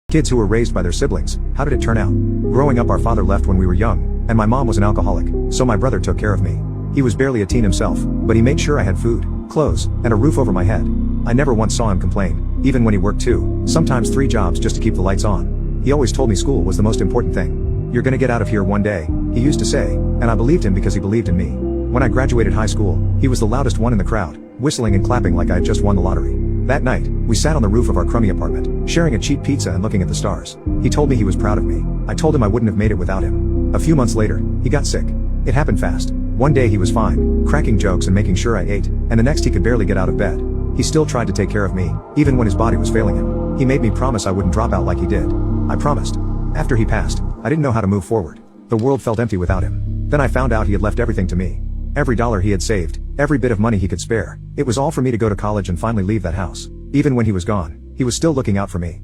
Kids who were raised by their siblings, how did it turn out? Growing up, our father left when we were young, and my mom was an alcoholic, so my brother took care of me. He was barely a teen himself, but he made sure I had food, clothes, and a roof over my head. I never once saw him complain, even when he worked 2, sometimes 3 jobs just to keep the lights on. He always told me school was the most important thing. You're gonna get out of here one day, he used to say, and I believed him because he believed in me. When I graduated high school, he was the loudest one in the crowd, whistling and clapping like I had just won the lottery. That night, we sat on the roof of our crummy apartment, sharing a cheap pizza and looking at the stars. He told me he was proud of me. I told him I wouldn't have made it without him. A few months later, he got sick. It happened fast. One day he was fine, cracking jokes and making sure I ate, and the next he could barely get out of bed. He still tried to take care of me, even when his body was failing him. He made me promise I wouldn't drop out like he did. I promised. After he passed, I didn't know how to move forward. The world felt empty without him. Then I found out he had left everything to me. Every dollar he had saved, every bit of money he could spare, it was all for me to go to college and finally leave that house. Even when he was gone, he was still looking out for me.